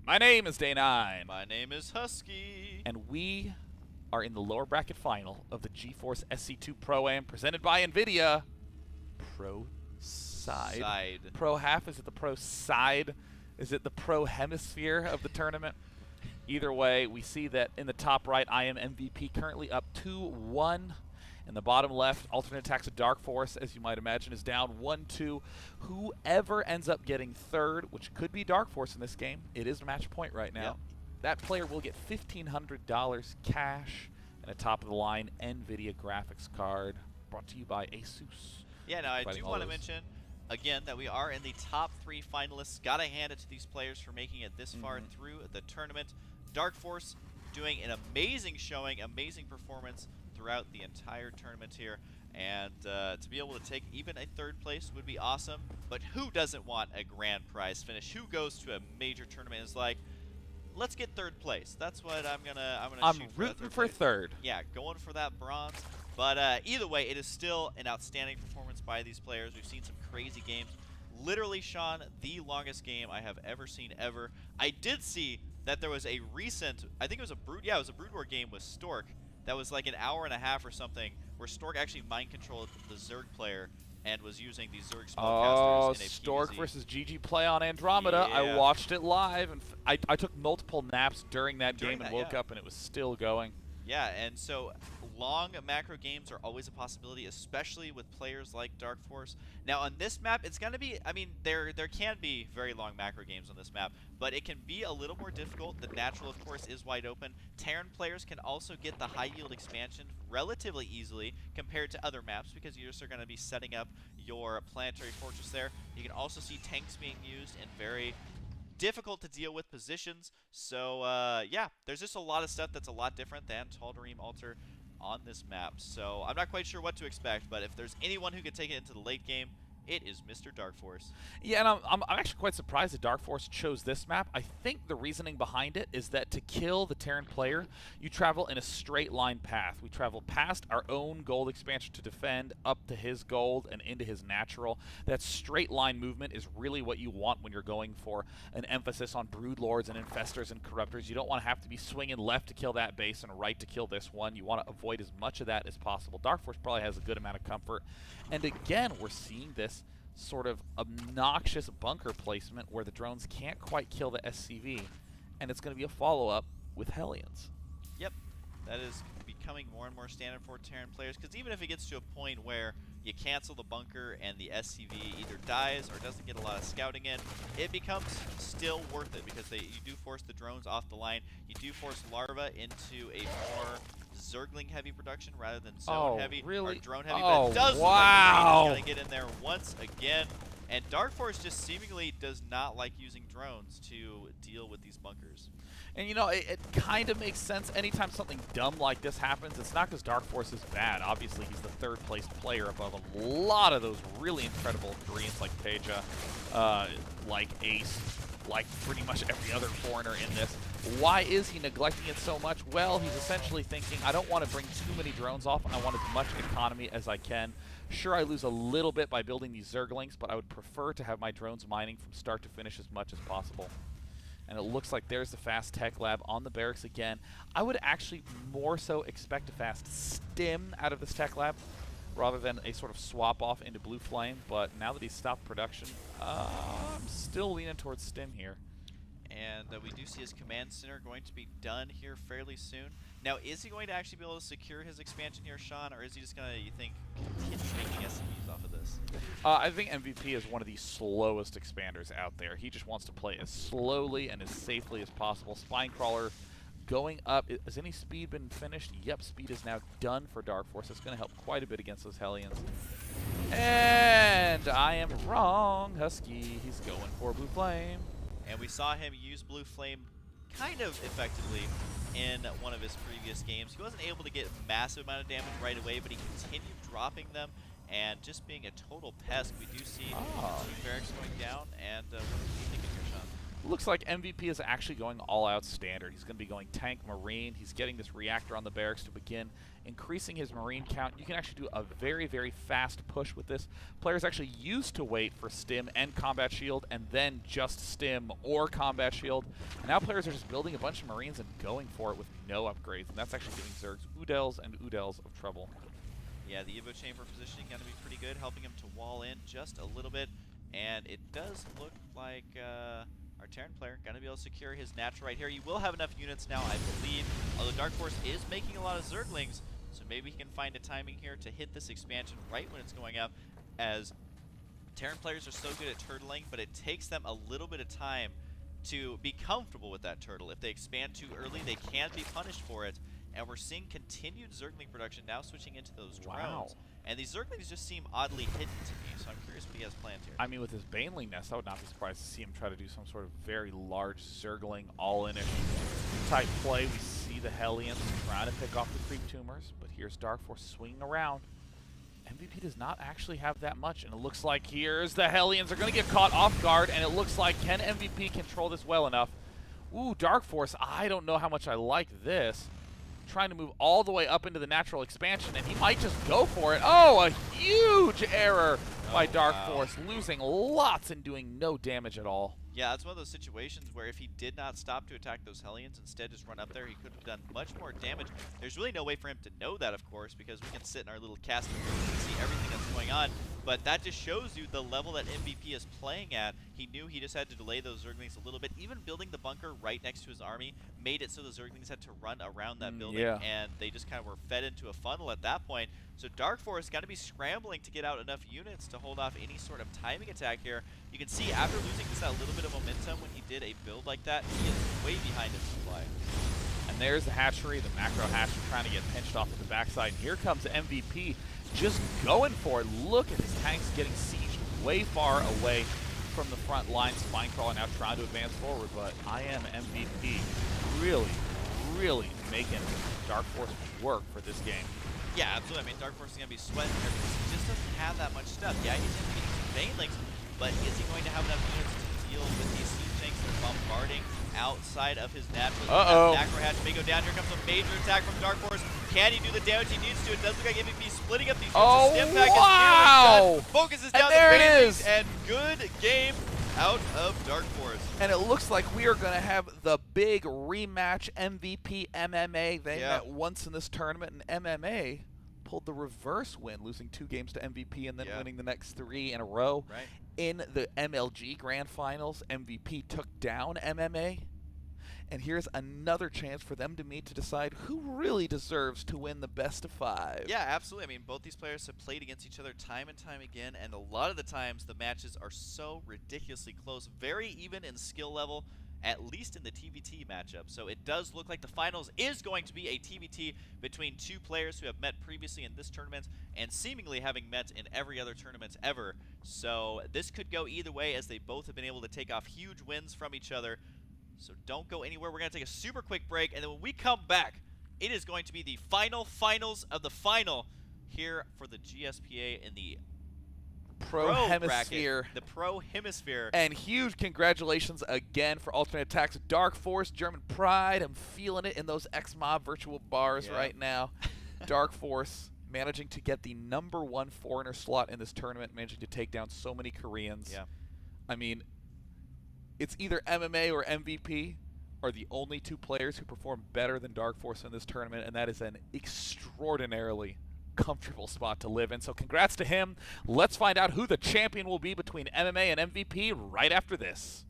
My name is Day9. My name is Husky. And we are in the lower bracket final of the GeForce SC2 Pro-Am presented by NVIDIA. Pro side. Pro half? Is it the pro side? Is it the pro hemisphere of the tournament? Either way, we see that in the top right, IMMvp currently up 2-1. In the bottom left, alternate attacks of aTnDarKFoRcE, as you might imagine, is down 1-2. Whoever ends up getting third, which could be aTnDarKFoRcE in this game, it is a match point right now. Yep. That player will get $1,500 cash and a top-of-the-line NVIDIA graphics card, brought to you by ASUS. Yeah, now I do want to mention, again, that we are in the top 3 finalists. Gotta hand it to these players for making it this far through the tournament. aTnDarKFoRcE doing an amazing showing, amazing performance throughout the entire tournament here, and to be able to take even a third place would be awesome. But who doesn't want a grand prize finish? Who goes to a major tournament and is like, let's get third place? That's what I'm rooting for third. Yeah, going for that bronze. But either way, it is still an outstanding performance by these players. We've seen some crazy games. Literally, Sean, the longest game I have ever seen ever. I did see that there was a recent, I think it was a Brood War game with Stork that was like an hour and a half or something, where Stork actually mind controlled the Zerg player and was using these Zerg spellcasters in a Stork PvZ. versus GG play on Andromeda. Yeah. I watched it live, and I took multiple naps during that game and woke yeah. up, and it was still going. Yeah, and so long macro games are always a possibility, especially with players like aTnDarKFoRcE. Now on this map, it's going to be, I mean, there can be very long macro games on this map, but it can be a little more difficult. The natural, of course, is wide open. Terran players can also get the high yield expansion relatively easily compared to other maps, because you just are going to be setting up your planetary fortress there. You can also see tanks being used in very difficult to deal with positions. So yeah, there's just a lot of stuff that's a lot different than Tal'Darim Altar on this map. So I'm not quite sure what to expect, but if there's anyone who could take it into the late game, it is Mr. aTnDarKFoRcE. Yeah, and I'm actually quite surprised that aTnDarKFoRcE chose this map. I think the reasoning behind it is that to kill the Terran player, you travel in a straight line path. We travel past our own gold expansion to defend, up to his gold, and into his natural. That straight line movement is really what you want when you're going for an emphasis on Broodlords and Infestors and Corruptors. You don't want to have to be swinging left to kill that base and right to kill this one. You want to avoid as much of that as possible. aTnDarKFoRcE probably has a good amount of comfort. And again, we're seeing this sort of obnoxious bunker placement where the drones can't quite kill the SCV, and it's going to be a follow-up with Hellions. Yep, that is becoming more and more standard for Terran players, because even if it gets to a point where you cancel the bunker and the SCV either dies or doesn't get a lot of scouting in, it becomes still worth it, because you do force the drones off the line. You do force Larva into a more Zergling heavy production rather than zone heavy or drone heavy, but it does look like going to get in there once again. And aTnDarKFoRcE just seemingly does not like using drones to deal with these bunkers. And you know, it kind of makes sense anytime something dumb like this happens. It's not because aTnDarKFoRcE is bad. Obviously, he's the third placed player above a lot of those really incredible Koreans like Peja, like Ace, like pretty much every other foreigner in this. Why is he neglecting it so much? Well, he's essentially thinking, I don't want to bring too many drones off. I want as much economy as I can. Sure, I lose a little bit by building these Zerglings, but I would prefer to have my drones mining from start to finish as much as possible. And it looks like there's the fast tech lab on the barracks again. I would actually more so expect a fast stim out of this tech lab rather than a sort of swap off into Blue Flame, but now that he's stopped production, I'm still leaning towards stim here. And we do see his command center going to be done here fairly soon. Now, is he going to actually be able to secure his expansion here, Sean, or is he just going to, you think, continue making SCVs off of this? I think MVP is one of the slowest expanders out there. He just wants to play as slowly and as safely as possible. Spinecrawler going up. Has any speed been finished? Yep, speed is now done for aTnDarKFoRcE. It's going to help quite a bit against those Hellions. And I am wrong. Husky, he's going for Blue Flame. And we saw him use Blue Flame kind of effectively in one of his previous games. He wasn't able to get a massive amount of damage right away, but he continued dropping them and just being a total pest. We do see two barracks going down, and what are you thinking here, Sean? Looks like MVP is actually going all-out standard. He's going to be going tank marine. He's getting this reactor on the barracks to begin increasing his marine count. You can actually do a very, very fast push with this. Players actually used to wait for stim and combat shield and then just stim or combat shield. And now players are just building a bunch of marines and going for it with no upgrades. And that's actually giving Zergs Udels and Udels of trouble. Yeah, the Evo Chamber positioning going to be pretty good, helping him to wall in just a little bit. And it does look like our Terran player going to be able to secure his natural right here. He will have enough units now, I believe, although DarkFoRcE is making a lot of Zerglings, so maybe he can find a timing here to hit this expansion right when it's going up, as Terran players are so good at turtling, but it takes them a little bit of time to be comfortable with that turtle. If they expand too early, they can be punished for it. And we're seeing continued Zergling production now switching into those drones. Wow. And these Zerglings just seem oddly hidden to me, so I'm curious what he has planned here. I mean, with his Baneling nest, I would not be surprised to see him try to do some sort of very large Zergling all-in-ish type play. We see the Hellions trying to pick off the Creep Tumors, but here's DarkFoRcE swinging around. MVP does not actually have that much, and it looks like here's the Hellions are going to get caught off guard, and it looks like can MVP control this well enough? Ooh, DarkFoRcE, I don't know how much I like this. Trying to move all the way up into the natural expansion, and he might just go for it. Oh, a huge error by DarkFoRcE, losing lots and doing no damage at all. Yeah, that's one of those situations where if he did not stop to attack those Hellions, instead just run up there, he could have done much more damage. There's really no way for him to know that, of course, because we can sit in our little casting room and see everything that's going on. But that just shows you the level that MVP is playing at. He knew he just had to delay those Zerglings a little bit. Even building the bunker right next to his army made it so the Zerglings had to run around that building, and they just kind of were fed into a funnel at that point. So DarkFoRcE got to be scrambling to get out enough units to hold off any sort of timing attack here. You can see after losing just that little bit of momentum when he did a build like that, he is way behind his supply. And there's the hatchery, the macro hatchery trying to get pinched off at the backside. Here comes MVP just going for it. Look at his tanks getting sieged way far away from the front lines. Spinecrawler now trying to advance forward, but IMMvp really, really making DarkFoRcE work for this game. Yeah, absolutely. I mean, DarkFoRcE is going to be sweating here because he just doesn't have that much stuff. Yeah, he's going to get some Banelings, but is he going to have enough units to deal with these siege tanks that are bombarding outside of his natural? Macro hatch may go down. Here comes a major attack from DarkFoRcE. Can he do the damage he needs to? It does look like MVP splitting up these units. Stim pack is focuses down the Banelings, and good game out of DarkFoRcE. And it looks like we are going to have the big rematch MVP MMA. They met once in this tournament, and MMA pulled the reverse win, losing 2 games to MVP and then winning the next 3 in a row. Right. In the MLG Grand Finals, MVP took down MMA. And here's another chance for them to meet to decide who really deserves to win the best of 5. Yeah, absolutely. I mean, both these players have played against each other time and time again, and a lot of the times the matches are so ridiculously close, very even in skill level, at least in the TVT matchup. So it does look like the finals is going to be a TVT between 2 players who have met previously in this tournament and seemingly having met in every other tournament ever. So this could go either way, as they both have been able to take off huge wins from each other. So don't go anywhere. We're going to take a super quick break, and then when we come back, it is going to be the finals of the final here for the GSPA in the Pro Hemisphere. Bracket, the Pro Hemisphere. And huge congratulations again for alternate attacks. DarkFoRcE, German pride. I'm feeling it in those XMob virtual bars right now. DarkFoRcE managing to get the #1 foreigner slot in this tournament, managing to take down so many Koreans. Yeah. I mean, it's either MMA or MVP are the only 2 players who perform better than DarkFoRcE in this tournament, and that is an extraordinarily comfortable spot to live in. So congrats to him. Let's find out who the champion will be between MMA and MVP right after this.